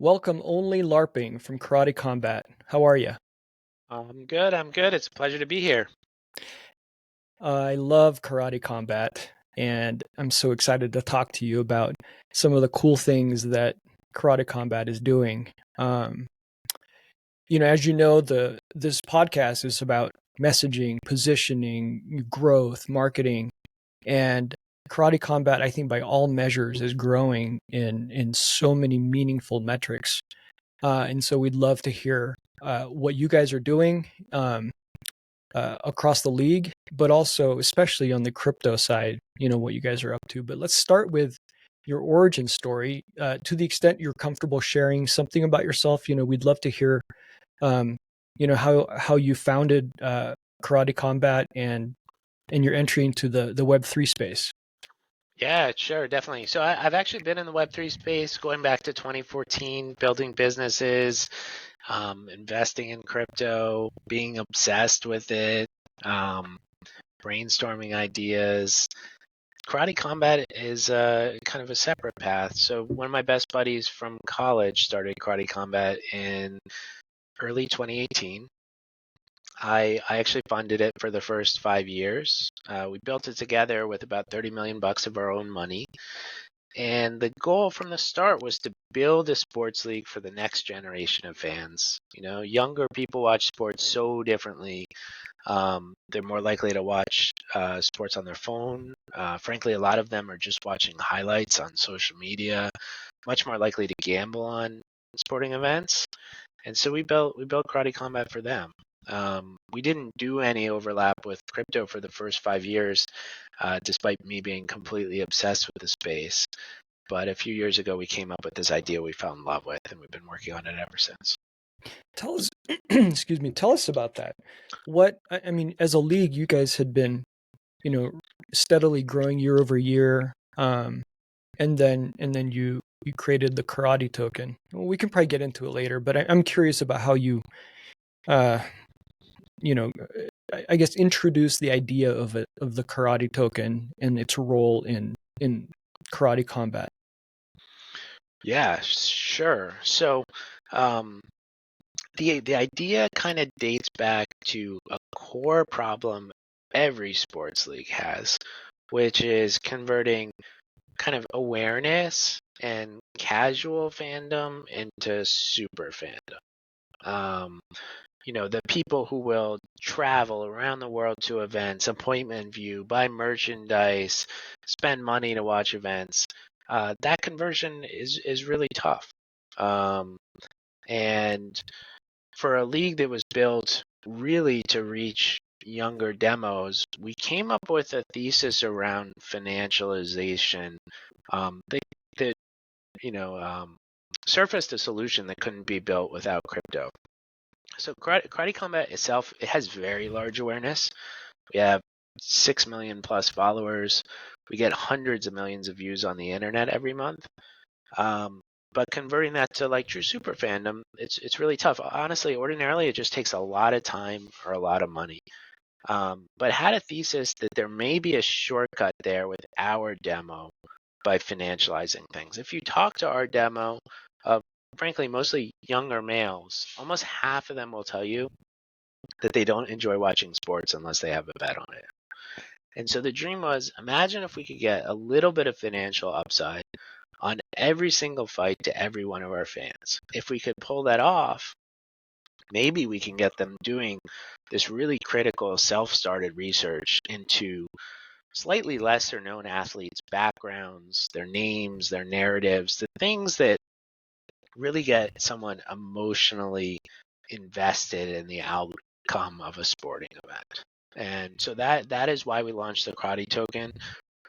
Welcome Onlylarping from Karate Combat. How are you? I'm good. I'm good. It's a pleasure to be here. I love Karate Combat, and I'm so excited to talk to you about some of the cool things that Karate Combat is doing. Um, as you know, the this podcast is about messaging, positioning, growth, marketing, and Karate Combat, I think, by all measures, is growing in so many meaningful metrics. And so we'd love to hear what you guys are doing. Across the league, but also especially on the crypto side, what you guys are up to. But let's start with your origin story. To the extent you're comfortable sharing something about yourself, we'd love to hear, um, how you founded Karate Combat and your entry into the Web3 space. Yeah, sure, definitely. So I've actually been in the Web3 space going back to 2014, building businesses, investing in crypto, being obsessed with it, um, brainstorming ideas. Karate Combat is kind of a separate path. So one of my best buddies from college started Karate Combat in early 2018. I actually funded it for the first 5 years. We built it together with about 30 million bucks of our own money. And the goal from the start was to build a sports league for the next generation of fans. You know, younger people watch sports so differently. They're more likely to watch sports on their phone. Frankly, a lot of them are just watching highlights on social media, much more likely to gamble on sporting events. And so we built Karate Combat for them. We didn't do any overlap with crypto for the first 5 years, despite me being completely obsessed with the space. But a few years ago, we came up with this idea we fell in love with, and we've been working on it ever since. Tell us, excuse me, tell us about that. I mean, as a league, you guys had been, you know, steadily growing year over year. And then you created the karate token. Well, we can probably get into it later, but I'm curious about how you uh you know I guess introduce the idea of the karate token and its role in karate combat. Yeah, sure. So, um, the idea kind of dates back to a core problem every sports league has, which is converting kind of awareness and casual fandom into super fandom. Um, the people who will travel around the world to events, appointment view, buy merchandise, spend money to watch events, that conversion is really tough. Um, and for a league that was built really to reach younger demos, we came up with a thesis around financialization that you know um, surfaced a solution that couldn't be built without crypto. So Karate Combat itself, it has very large awareness. We have 6 million plus followers. We get hundreds of millions of views on the internet every month. Um, but converting that to like true super fandom, it's really tough. Honestly, ordinarily it just takes a lot of time or a lot of money. But had a thesis that there may be a shortcut there with our demo by financializing things. If you talk to our demo, of frankly mostly younger males, almost half of them will tell you that they don't enjoy watching sports unless they have a bet on it. And so the dream was, imagine if we could get a little bit of financial upside on every single fight to every one of our fans. If we could pull that off, maybe we can get them doing this really critical self-started research into slightly lesser known athletes' backgrounds, their names, their narratives, the things that really get someone emotionally invested in the outcome of a sporting event. And so that is why we launched the Karate token,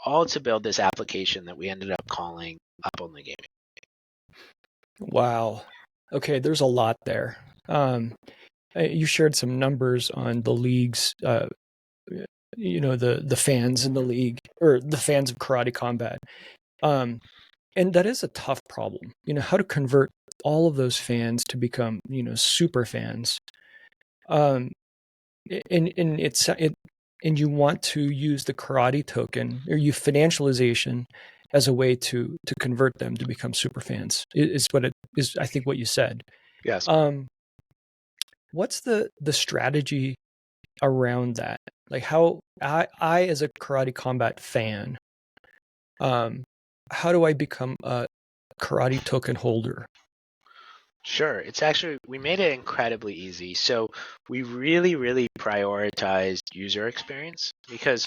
all to build this application that we ended up calling Up Only Gaming. Wow. Okay, there's a lot there. You shared some numbers on the league's the fans in the league, or the fans of karate combat. um and that is a tough problem, how to convert all of those fans to become, super fans. um and you want to use the karate token, or you financialization, as a way to convert them to become super fans, is what it is I think what you said. Yes. What's the strategy around that? Like how I as a Karate Combat fan, how do I become a karate token holder? Sure. It's actually, we made it incredibly easy. So we really, really prioritized user experience because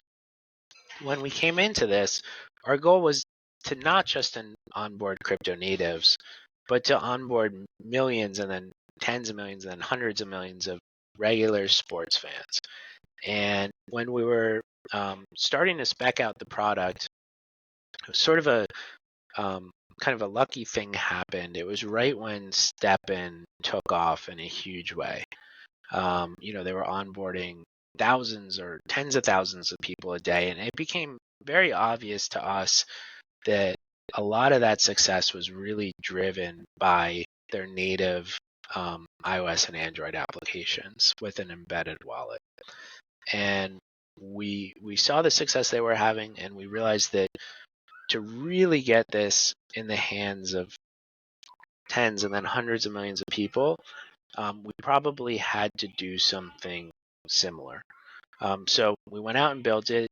when we came into this, our goal was to not just onboard crypto natives, but to onboard millions and then tens of millions and then hundreds of millions of regular sports fans. And when we were starting to spec out the product, it was sort of a kind of a lucky thing happened. It was right when Steppen took off in a huge way. They were onboarding thousands or tens of thousands of people a day, and it became very obvious to us that a lot of that success was really driven by their native iOS and Android applications with an embedded wallet. And we saw the success they were having, and we realized that to really get this in the hands of tens and then hundreds of millions of people, we probably had to do something similar. So we went out and built it.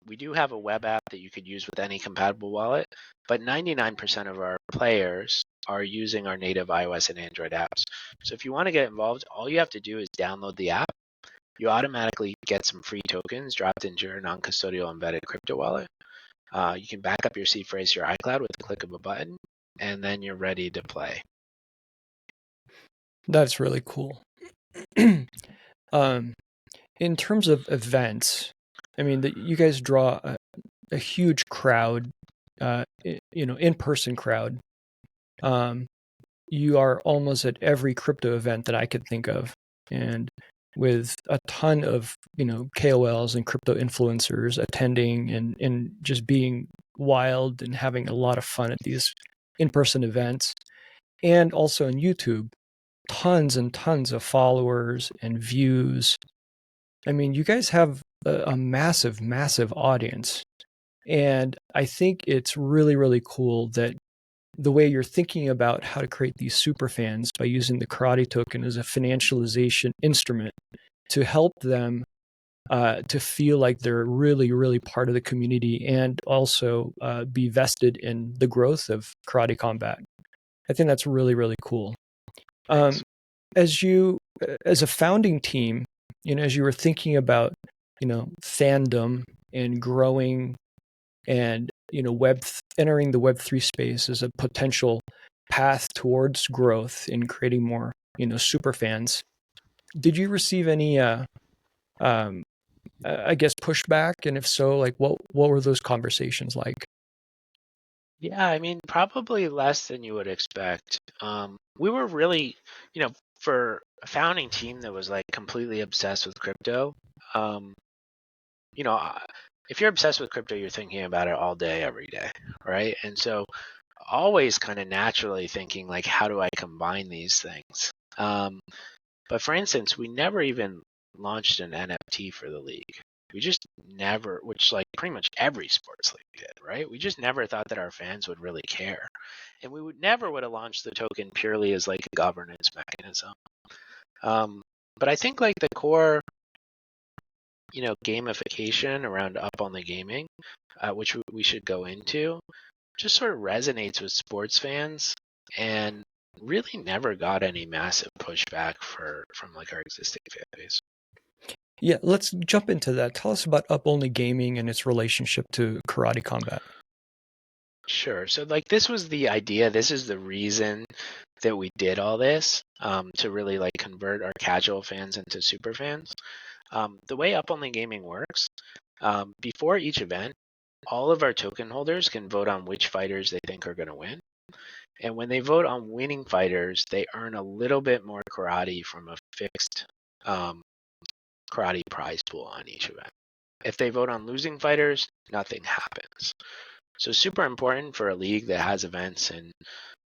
We do have a web app that you could use with any compatible wallet, but 99% of our players are using our native iOS and Android apps. So if you want to get involved, all you have to do is download the app. You automatically get some free tokens dropped into your non-custodial embedded crypto wallet. You can back up your seed phrase to your iCloud with the click of a button, and then you're ready to play. That's really cool. In terms of events, I mean, you guys draw a huge crowd, in-person crowd. You are almost at every crypto event that I could think of, and with a ton of KOLs and crypto influencers attending and just being wild and having a lot of fun at these in-person events, and also on YouTube, tons and tons of followers and views. I mean, you guys have a massive, massive audience. And I think it's really, really cool that the way you're thinking about how to create these super fans by using the karate token as a financialization instrument to help them to feel like they're really, really part of the community and also be vested in the growth of karate combat. I think that's really, really cool. Thanks. As a founding team, as you were thinking about, fandom and growing and, entering the Web3 space as a potential path towards growth in creating more, super fans. Did you receive any, I guess, pushback? And if so, like, what were those conversations like? Yeah, I mean, probably less than you would expect. We were really, for a founding team that was like completely obsessed with crypto, um, you know, uh, if you're obsessed with crypto, you're thinking about it all day, every day, right? And so always kind of naturally thinking like, how do I combine these things? But for instance, we never even launched an NFT for the league. We just never, which like pretty much every sports league did, right? We just never thought that our fans would really care. And we would never would have launched the token purely as like a governance mechanism. But I think like the core, gamification around Up on the Gaming, which we should go into, just sort of resonates with sports fans and really never got any massive pushback from like our existing fan base. Yeah, let's jump into that. Tell us about Up Only Gaming and its relationship to karate combat. Sure. So like this was the idea. This is the reason that we did all this, to really like convert our casual fans into super fans. The way Up Only Gaming works, before each event, all of our token holders can vote on which fighters they think are going to win. And when they vote on winning fighters, they earn a little bit more karate from a fixed karate prize pool on each event. If they vote on losing fighters, nothing happens. So super important for a league that has events in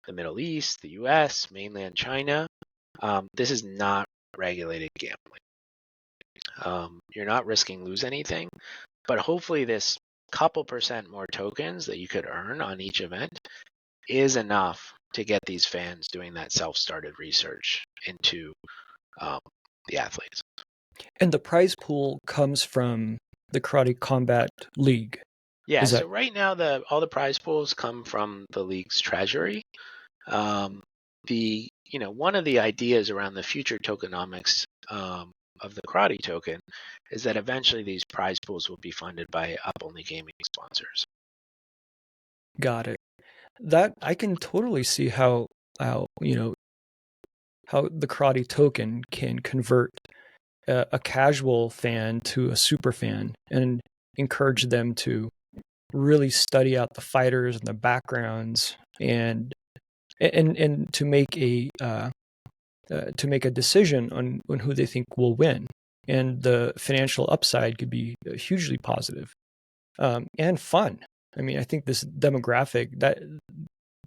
the Middle East, the US, mainland China. This is not regulated gambling. You're not risking lose anything, but hopefully this couple percent more tokens that you could earn on each event is enough to get these fans doing that self-started research into the athletes. And the prize pool comes from the Karate Combat League. Yeah, Is that so right now all the prize pools come from the league's treasury. One of the ideas around the future tokenomics of the karate token is that eventually these prize pools will be funded by up-only gaming sponsors. got it? That I can totally see how how the karate token can convert a casual fan to a super fan and encourage them to really study out the fighters and the backgrounds and to make a decision on who they think will win. And the financial upside could be hugely positive, and fun. I mean, I think this demographic that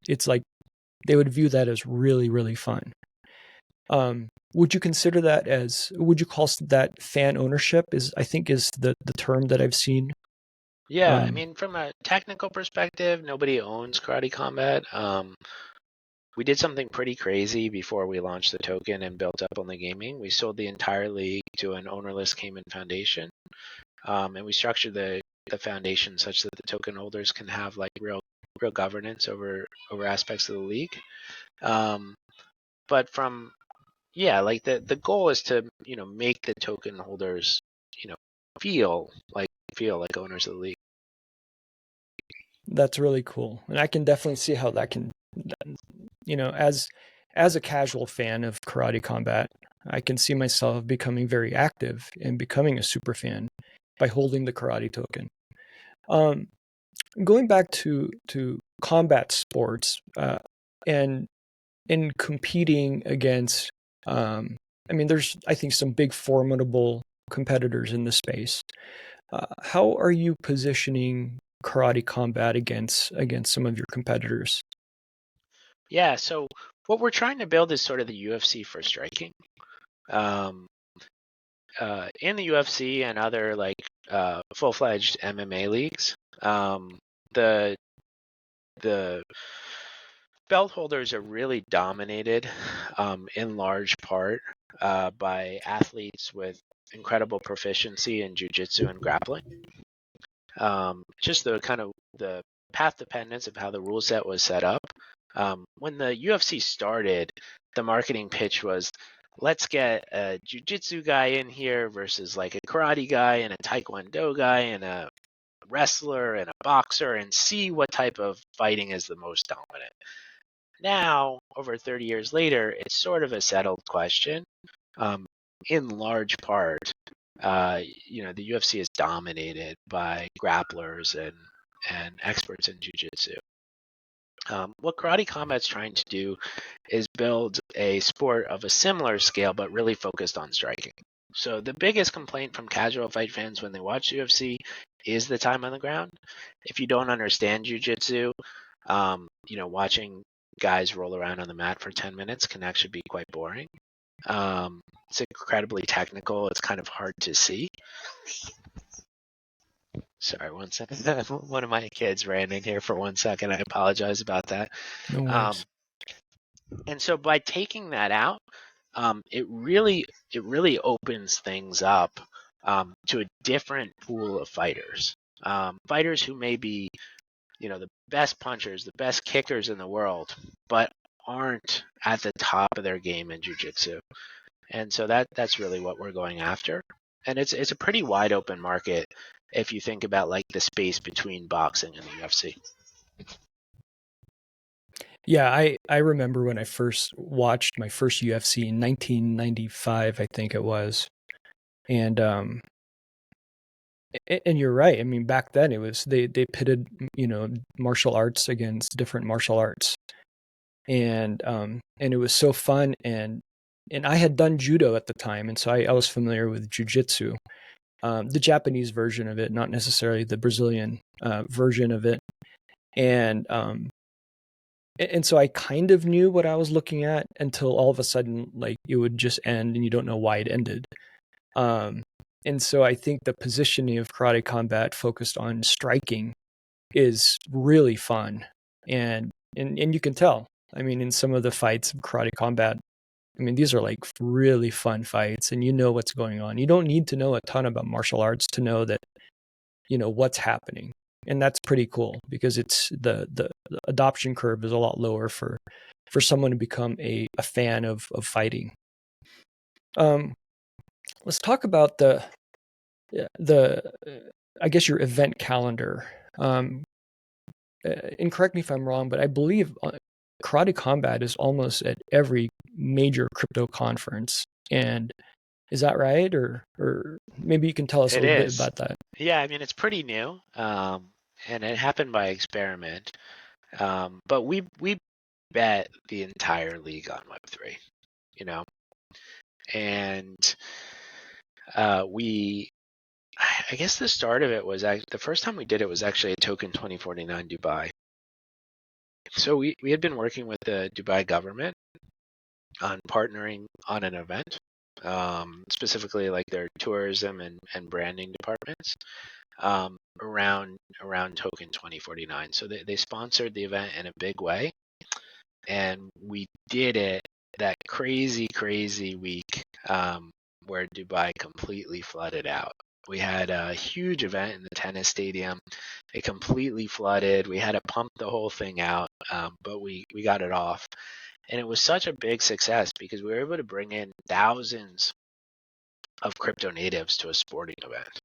it's like they would view that as really, really fun. Would you consider that would you call that fan ownership I think is the term that I've seen? Yeah, I mean, from a technical perspective, nobody owns Karate Combat. We did something pretty crazy before we launched the token and built up on the gaming. We sold the entire league to an ownerless Cayman Foundation, and we structured the foundation such that the token holders can have like real governance over aspects of the league. But like the goal is to make the token holders feel like owners of the league. That's really cool, and I can definitely see how that can, as a casual fan of Karate Combat, I can see myself becoming very active and becoming a super fan by holding the karate token. Going back to combat sports, and in competing against, I mean, there's I think some big formidable competitors in the space. How are you positioning Karate Combat against some of your competitors? Yeah, so what we're trying to build is sort of the UFC for striking. In the UFC and other like full-fledged MMA leagues, the belt holders are really dominated in large part by athletes with incredible proficiency in jiu-jitsu and grappling. Just the kind of the path dependence of how the rule set was set up. When the UFC started, the marketing pitch was, let's get a jiu-jitsu guy in here versus like a karate guy and a taekwondo guy and a wrestler and a boxer and see what type of fighting is the most dominant. Now, over 30 years later, it's sort of a settled question. In large part, the UFC is dominated by grapplers and experts in jiu-jitsu. What Karate Combat's trying to do is build a sport of a similar scale, but really focused on striking. So the biggest complaint from casual fight fans when they watch UFC is the time on the ground. If you don't understand jiu-jitsu, watching guys roll around on the mat for 10 minutes can actually be quite boring. It's incredibly technical. It's kind of hard to see. Sorry, 1 second. One of my kids ran in here for 1 second. I apologize about that. No worries. And so by taking that out, it really opens things up to a different pool of fighters. Fighters who may be, the best punchers, the best kickers in the world, but aren't at the top of their game in jiu-jitsu. And so that's really what we're going after. And it's a pretty wide open market if you think about like the space between boxing and the UFC. Yeah, I remember when I first watched my first UFC in 1995, I think it was. And and you're right. I mean, back then it was they pitted, martial arts against different martial arts. And it was so fun, and I had done judo at the time, and so I was familiar with jujitsu, the Japanese version of it, not necessarily the Brazilian version of it. And so I kind of knew what I was looking at until all of a sudden, like, it would just end and you don't know why it ended. And so I think the positioning of Karate Combat focused on striking is really fun. And you can tell, I mean, in some of the fights of Karate Combat, I mean, these are like really fun fights, and you know what's going on. You don't need to know a ton about martial arts to know that what's happening, and that's pretty cool because it's the adoption curve is a lot lower for someone to become a fan of fighting. Um, let's talk about the I guess your event calendar. Um, and correct me if I'm wrong, but I believe Karate Combat is almost at every major crypto conference. And is that right? Or maybe you can tell us a It little bit is. about that. Yeah, I mean, it's pretty new, and it happened by experiment. But we bet the entire league on Web3, you know, and we. I guess the start of it was the first time we did it was actually a Token 2049 Dubai. So we had been working with the Dubai government on partnering on an event, specifically like their tourism and branding departments, around Token 2049. So they sponsored the event in a big way, and we did it that crazy week, where Dubai completely flooded out. We had a huge event in the tennis stadium. It completely flooded. We had to pump the whole thing out, but we got it off. And it was such a big success because we were able to bring in thousands of crypto natives to a sporting event.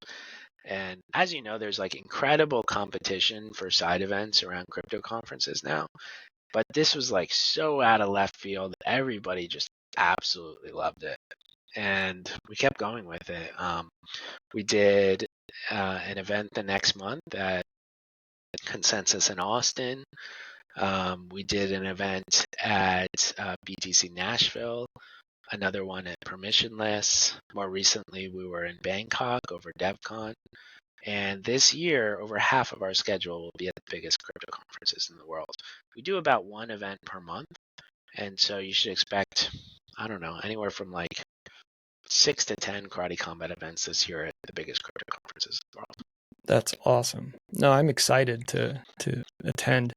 And as you know, there's like incredible competition for side events around crypto conferences now. But this was like so out of left field. Everybody just absolutely loved it. And we kept going with it. We did an event the next month at Consensus in Austin. We did an event at BTC Nashville, another one at Permissionless. More recently, we were in Bangkok over DevCon. And this year, over half of our schedule will be at the biggest crypto conferences in the world. We do about one event per month. And so you should expect, I don't know, anywhere from like 6 to 10 Karate Combat events this year at the biggest crypto conferences in the world. That's awesome. No, I'm excited to attend.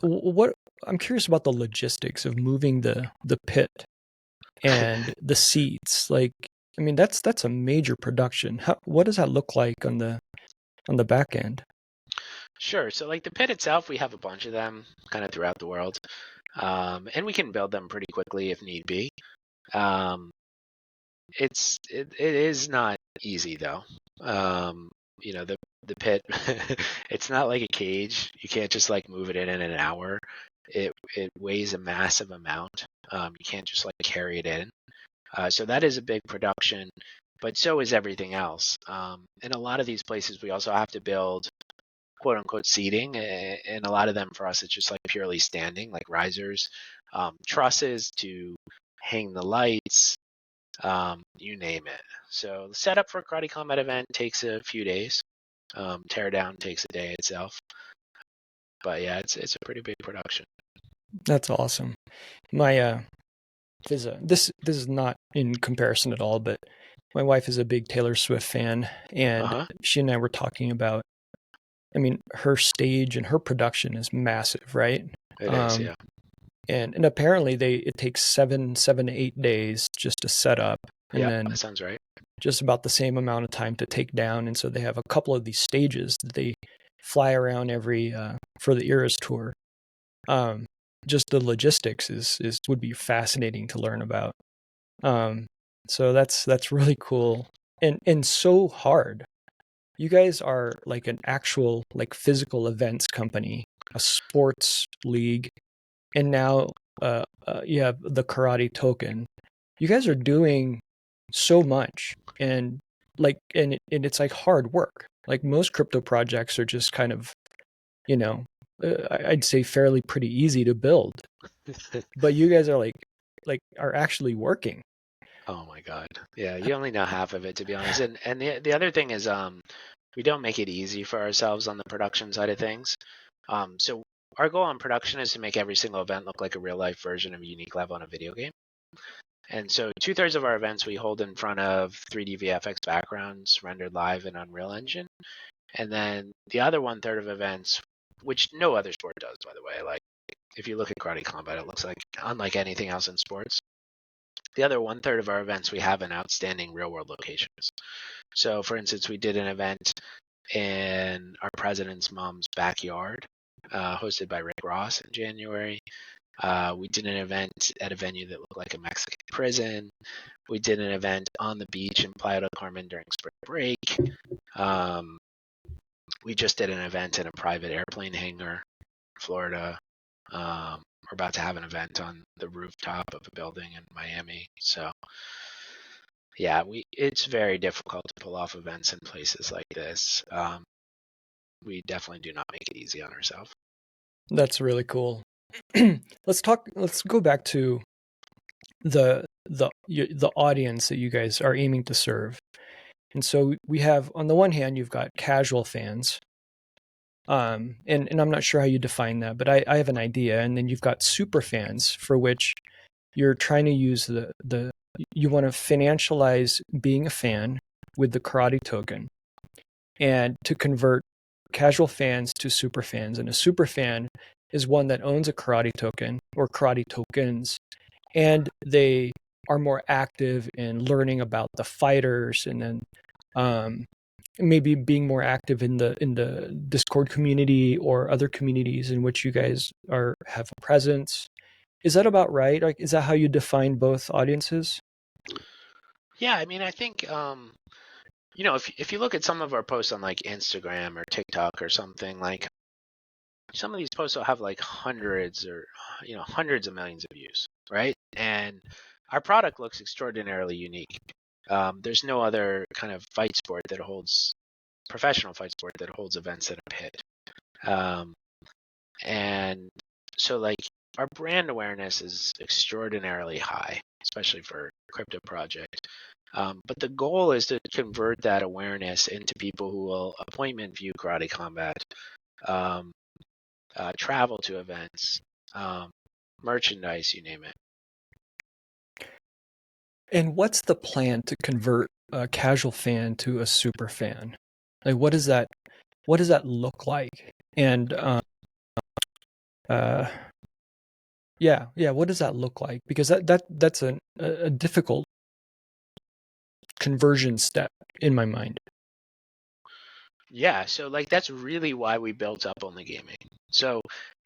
What I'm curious about the logistics of moving the pit and the seats. Like, I mean, that's a major production. What does that look like on the back end? Sure. So like the pit itself, we have a bunch of them kind of throughout the world. And we can build them pretty quickly if need be. Um, it is not easy though. The pit, it's not like a cage. You can't just like move it in an hour. It weighs a massive amount. You can't just like carry it in. So that is a big production, but so is everything else. In a lot of these places, we also have to build quote unquote seating, and a lot of them for us it's just like purely standing, like risers, trusses to hang the lights, you name it. So the setup for a Karate Combat event takes a few days. Tear down takes a day itself. But yeah, it's a pretty big production. That's awesome. My this is not in comparison at all, but my wife is a big Taylor Swift fan, Uh and huh. she and I were talking about. I mean, her stage and her production is massive, right? It is, Um, yeah. and apparently it takes 7 to 8 days just to set up, and Yeah, then that sounds right. just about the same amount of time to take down. And so they have a couple of these stages that they fly around every for the Eras tour. Um, just the logistics is would be fascinating to learn about. Um, so that's really cool and so hard. You guys are like an actual like physical events company, a sports league, and now you have the karate token. You guys are doing so much, and and it's like hard work. Like most crypto projects are just kind of you know I'd say fairly pretty easy to build, but you guys are like are actually working. Oh my God. Yeah, you only know half of it to be honest. And the other thing is we don't make it easy for ourselves on the production side of things. So our goal on production is to make every single event look like a real life version of a unique level in a video game. And so 2/3 of our events we hold in front of 3D VFX backgrounds rendered live in Unreal Engine. And then the other 1/3 of events, which no other sport does, by the way, like If you look at Karate Combat, it looks like unlike anything else in sports. The other 1/3 of our events, we have in outstanding real world locations. So, for instance, we did an event in our president's mom's backyard, hosted by Rick Ross in January. We did an event at a venue that looked like a Mexican prison. We did an event on the beach in Playa del Carmen during spring break. We just did an event in a private airplane hangar, Florida. We're about to have an event on the rooftop of a building in Miami. So, yeah, it's very difficult to pull off events in places like this. We definitely do not make it easy on ourselves. That's really cool. Let's go back to the audience that you guys are aiming to serve. And so we have, on the one hand, you've got casual fans. And I'm not sure how you define that, but I have an idea. And then you've got super fans, for which you're trying to use you want to financialize being a fan with the karate token, and to convert casual fans to super fans. And a super fan is one that owns a karate token or karate tokens, and they are more active in learning about the fighters, and then maybe being more active in the Discord community or other communities in which you guys have a presence. Is that about right? Like, is that how you define both audiences? Yeah, I mean, I think if you look at some of our posts on like Instagram or TikTok or something, like some of these posts will have like hundreds of millions of views, right? And our product looks extraordinarily unique. There's no other kind of professional fight sport that holds events that are hit. And so like our brand awareness is extraordinarily high, especially for crypto project. But the goal is to convert that awareness into people who will appointment view Karate Combat, travel to events, merchandise, you name it. And what's the plan to convert a casual fan to a super fan? Like, what does that look like? And yeah, what does that look like? Because that's a difficult conversion step in my mind. Yeah, so like that's really why we built up Only Gaming. So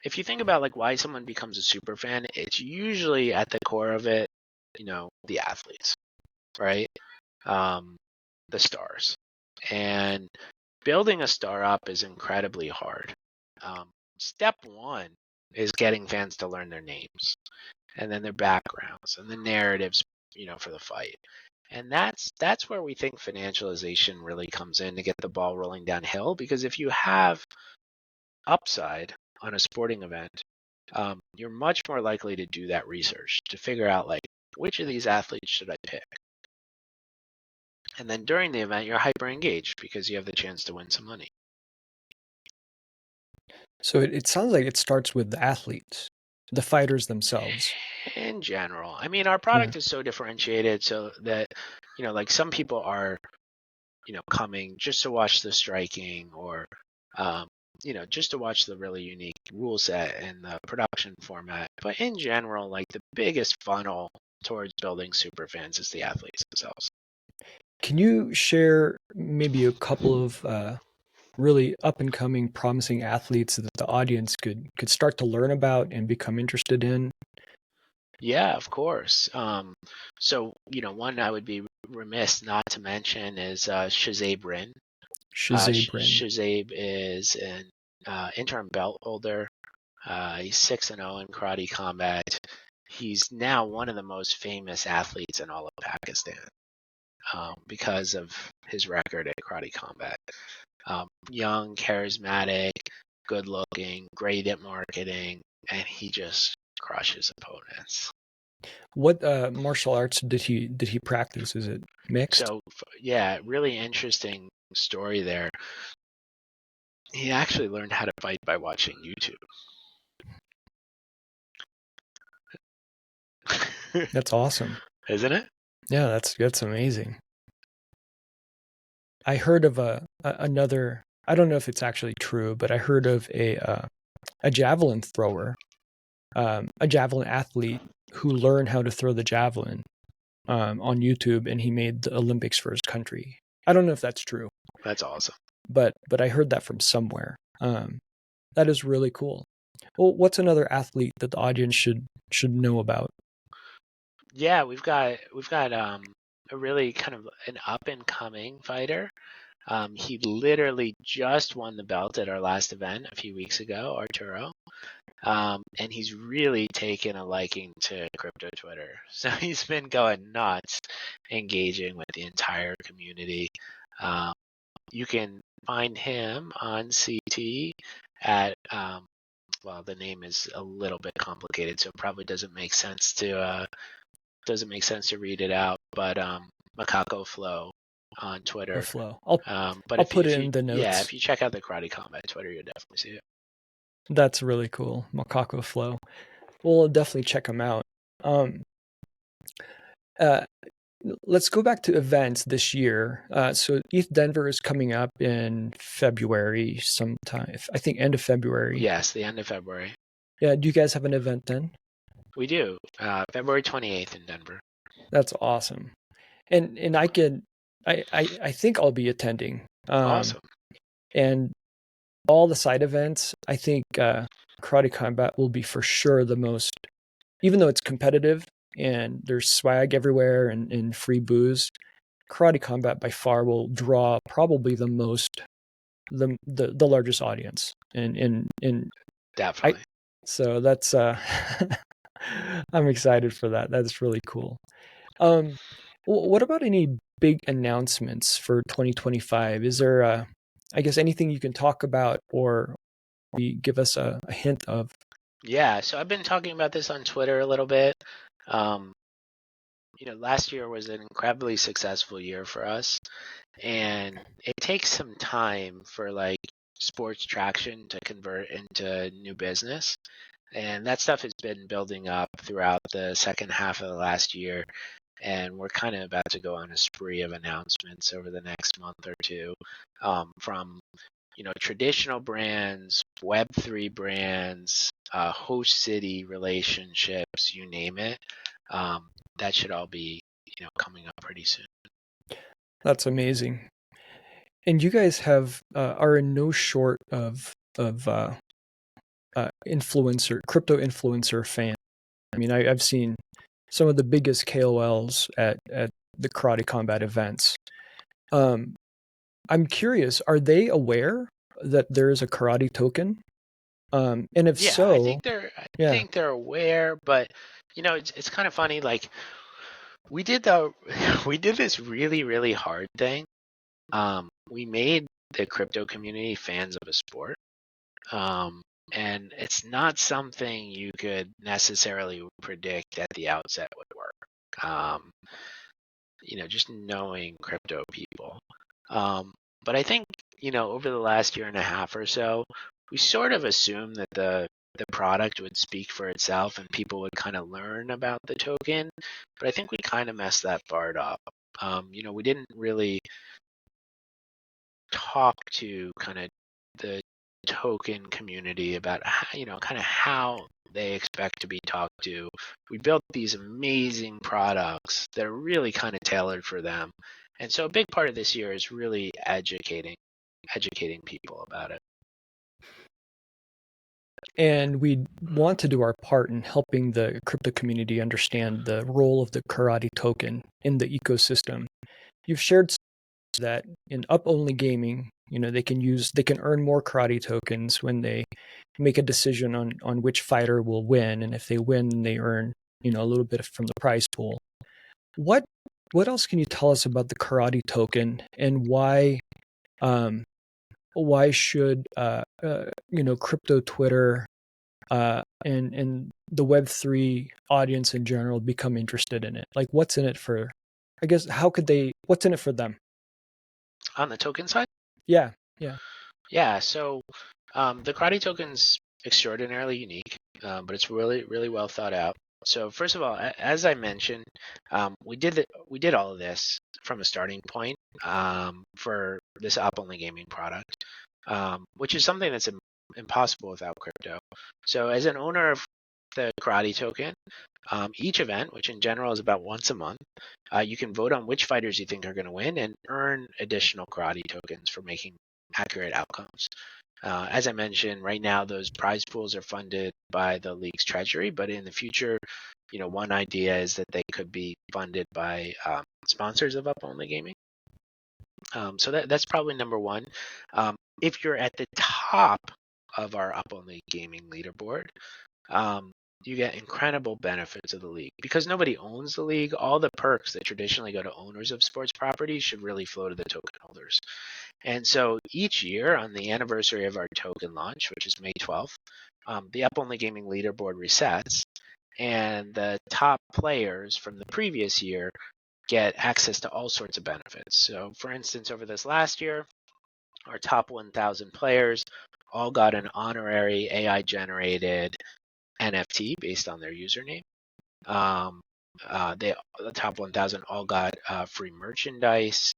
if you think about like why someone becomes a super fan, it's usually at the core of it, the athletes, right? The stars. And building a star up is incredibly hard. Step one is getting fans to learn their names and then their backgrounds and the narratives, for the fight. And that's where we think financialization really comes in to get the ball rolling downhill. Because if you have upside on a sporting event, you're much more likely to do that research to figure out like which of these athletes should I pick. And then during the event, you're hyper engaged because you have the chance to win some money. So it sounds like it starts with the athletes, the fighters themselves. In general, I mean, our product is so differentiated so that, like some people are, coming just to watch the striking or, just to watch the really unique rule set and the production format. But in general, like the biggest funnel towards building super fans is the athletes themselves. Can you share maybe a couple of really up and coming, promising athletes that the audience could start to learn about and become interested in? Yeah, of course. So, one I would be remiss not to mention is Shazabe Rin. Shazabe is an interim belt holder. He's 6-0 in Karate Combat. He's now one of the most famous athletes in all of Pakistan because of his record at Karate Combat. Young, charismatic, good looking, great at marketing, and he just crushes opponents. What martial arts did he practice? Is it mixed? So yeah, really interesting story there. He actually learned how to fight by watching YouTube. That's awesome. Isn't it? Yeah, that's amazing. I heard of another. I don't know if it's actually true, but I heard of a javelin thrower a javelin athlete who learned how to throw the javelin on YouTube, and he made the Olympics for his country. I don't know if that's true, That's awesome. but I heard that from somewhere. That is really cool. Well, what's another athlete that the audience should know about? Yeah, we've got a really kind of an up and coming fighter. He literally just won the belt at our last event a few weeks ago, Arturo. And he's really taken a liking to crypto Twitter. So he's been going nuts, engaging with the entire community. Um, you can find him on CT at well, the name is a little bit complicated, so it probably doesn't make sense to read it out. But Macaco Flow on Oh, Twitter. flow. But I'll if put it if you in the yeah, notes. if you check out the Karate Combat Twitter, you'll definitely see it. That's really cool. Macaco flow. We'll definitely check them out. Um, uh, let's go back to events this year. So ETH Denver is coming up in February sometime. I think end of February. Yes, the end of February. Yeah. Do you guys have an event then? We do. February 28th in Denver. That's awesome. And I think I'll be attending. Awesome. And all the side events, I think Karate Combat will be for sure the most, even though it's competitive and there's swag everywhere and free booze. Karate Combat by far will draw probably the most, the largest audience, and I Definitely. so that's I'm excited for that. That's really cool. Um, what about any big announcements for 2025? Is there, I guess, anything you can talk about or give us a hint of? Yeah, so I've been talking about this on Twitter a little bit. Um, last year was an incredibly successful year for us, and it takes some time for like sports traction to convert into new business. And that stuff has been building up throughout the second half of the last year. And we're kind of about to go on a spree of announcements over the next month or two, from traditional brands, Web3 brands, host city relationships, you name it. That should all be coming up pretty soon. That's amazing. And you guys have are in no short of influencer crypto influencer fans. I mean, I've seen some of the biggest KOLs at the Karate Combat events. Um, I'm curious, are they aware that there is a karate token? And if Yeah, I so, think they're I yeah, think they're aware, but it's kind of funny. Like we did the we did this really really hard thing. We made the crypto community fans of a sport. Um, and it's not something you could necessarily predict at the outset would work. Just knowing crypto people. Um, but I think, over the last year and a half or so, we sort of assumed that the product would speak for itself and people would kind of learn about the token. But I think we kind of messed that part up. We didn't really talk to kind of the token community about kind of how they expect to be talked to. We built these amazing products that are really kind of tailored for them. And so a big part of this year is really educating people about it. and we want to do our part in helping the crypto community understand the role of the karate token in the ecosystem. You've shared that in up only gaming, they can earn more karate tokens when they make a decision on which fighter will win, and if they win, they earn a little bit from the prize pool. What what else can you tell us about the karate token and um why should crypto Twitter and the Web3 audience in general become interested in it? Like, what's in it for? I guess how could they? What's in it for them? On the token side, Yeah, yeah. yeah. So the karate token's extraordinarily unique, but it's really really well thought out. So first of all, as I mentioned, we did all of this from a starting point for this app only gaming product, which is something that's impossible without crypto. So as an owner of the karate token. Each event, which in general is about once a month, you can vote on which fighters you think are going to win and earn additional karate tokens for making accurate outcomes. As I mentioned, right now those prize pools are funded by the league's treasury, but in the future, one idea is that they could be funded by sponsors of Up Only Gaming. So that's probably number one. If you're at the top of our Up Only Gaming leaderboard, you get incredible benefits of the league. Because nobody owns the league, all the perks that traditionally go to owners of sports properties should really flow to the token holders. And so each year on the anniversary of our token launch, which is May 12th, the Up Only Gaming leaderboard resets, and the top players from the previous year get access to all sorts of benefits. So for instance, over this last year, our top 1,000 players all got an honorary AI-generated NFT based on their username. The top 1,000 all got free merchandise,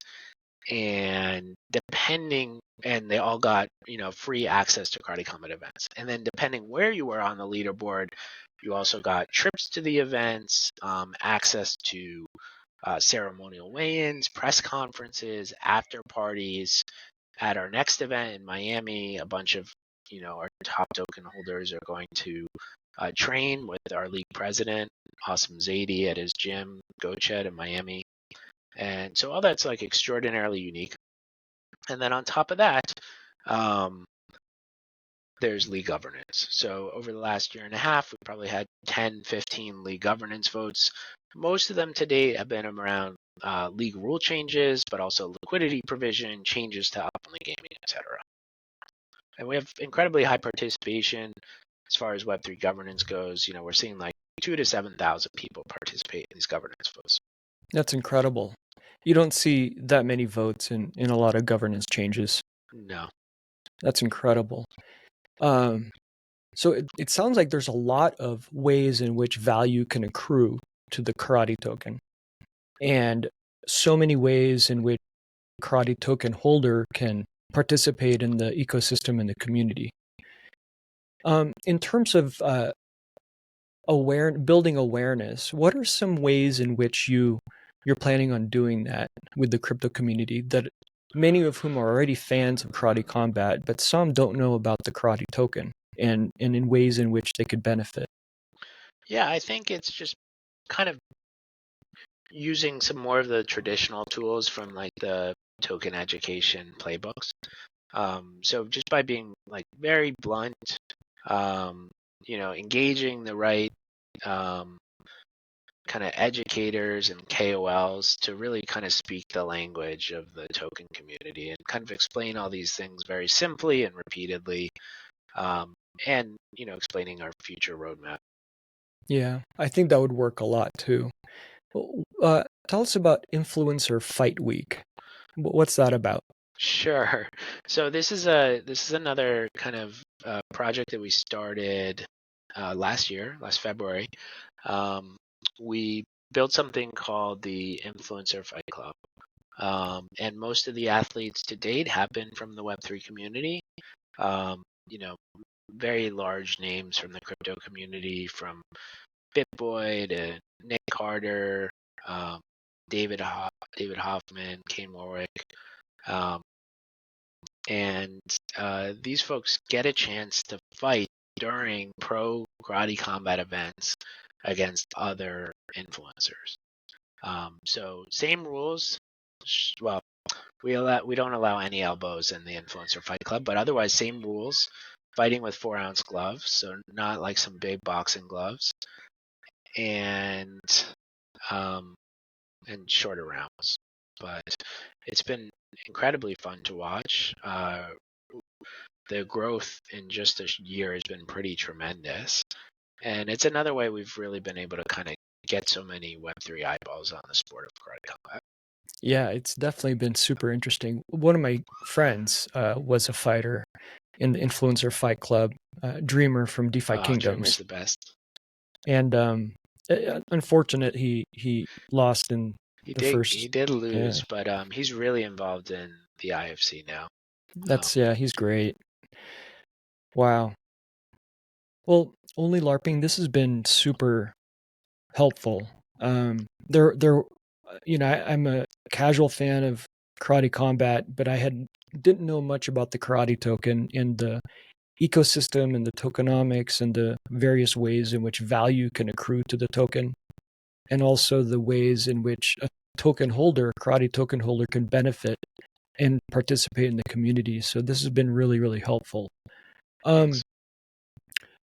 and they all got free access to Karate Combat events. And then depending where you were on the leaderboard, you also got trips to the events, access to ceremonial weigh-ins, press conferences, after parties. At our next event in Miami, a bunch of our top token holders are going to train with our league president, Awesome Zaidi, at his gym, GoChed in Miami. And so all that's like extraordinarily unique. And then on top of that, there's league governance. So over the last year and a half, we probably had 10, 15 league governance votes. Most of them to date have been around league rule changes, but also liquidity provision, changes to Up Only Gaming, etc. And we have incredibly high participation as far as Web3 governance goes. We're seeing like 2,000 to 7,000 people participate in these governance votes. That's incredible. You don't see that many votes in a lot of governance changes. No. That's incredible. So it sounds like there's a lot of ways in which value can accrue to the karate token, and so many ways in which karate token holder can participate in the ecosystem and the community. In terms of building awareness, what are some ways in which you're planning on doing that with the crypto community, that many of whom are already fans of Karate Combat, but some don't know about the karate token and in ways in which they could benefit? Yeah, I think it's just kind of using some more of the traditional tools from like the token education playbooks. So just by being like very blunt, engaging the right kind of educators and KOLs to really kind of speak the language of the token community and kind of explain all these things very simply and repeatedly, and explaining our future roadmap. Yeah, I think that would work a lot too. Tell us about Influencer Fight Week. What's that about? Sure. So this is another kind of project that we started last February. We built something called the Influencer Fight Club, and most of the athletes to date have been from the Web3 community. Very large names from the crypto community, from BitBoy to Nick Carter, David Hoffman, Kane Warwick. And these folks get a chance to fight during pro Karate Combat events against other influencers. So same rules. Well, we don't allow any elbows in the Influencer Fight Club, but otherwise same rules. Fighting with 4-ounce gloves, so not like some big boxing gloves, and shorter rounds. But it's been incredibly fun to watch. The growth in just a year has been pretty tremendous. And it's another way we've really been able to kind of get so many Web3 eyeballs on the sport of Karate Combat. Yeah, it's definitely been super interesting. One of my friends was a fighter in the Influencer Fight Club, Dreamer from DeFi Kingdoms. Dreamer's the best. And unfortunate he lost in first. He did lose, but he's really involved in the IFC now. He's great. Wow. Well, Onlylarping, this has been super helpful. There, I'm a casual fan of karate combat, but I didn't know much about the karate token and the ecosystem and the tokenomics and the various ways in which value can accrue to the token, and also the ways in which a karate token holder, can benefit and participate in the community. So this has been really, really helpful. Thanks.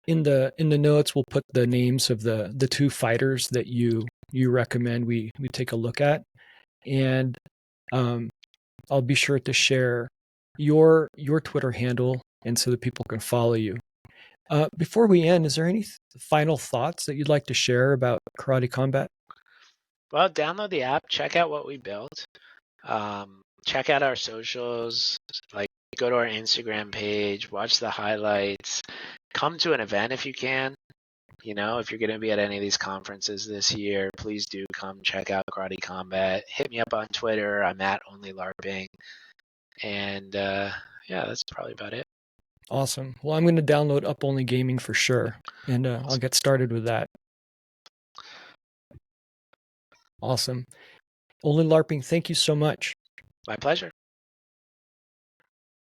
In the notes, we'll put the names of the two fighters that you recommend we take a look at, and um, I'll be sure to share your Twitter handle, and so that people can follow you. Before we end, is there any final thoughts that you'd like to share about Karate Combat? Well, download the app, check out what we built, check out our socials, like go to our Instagram page, watch the highlights, come to an event if you can. You know, if you're going to be at any of these conferences this year, please do come check out Karate Combat. Hit me up on Twitter. I'm at Onlylarping. And yeah, that's probably about it. Awesome. Well, I'm going to download Up Only Gaming for sure, and I'll get started with that. Awesome. Only LARPing, thank you so much. My pleasure.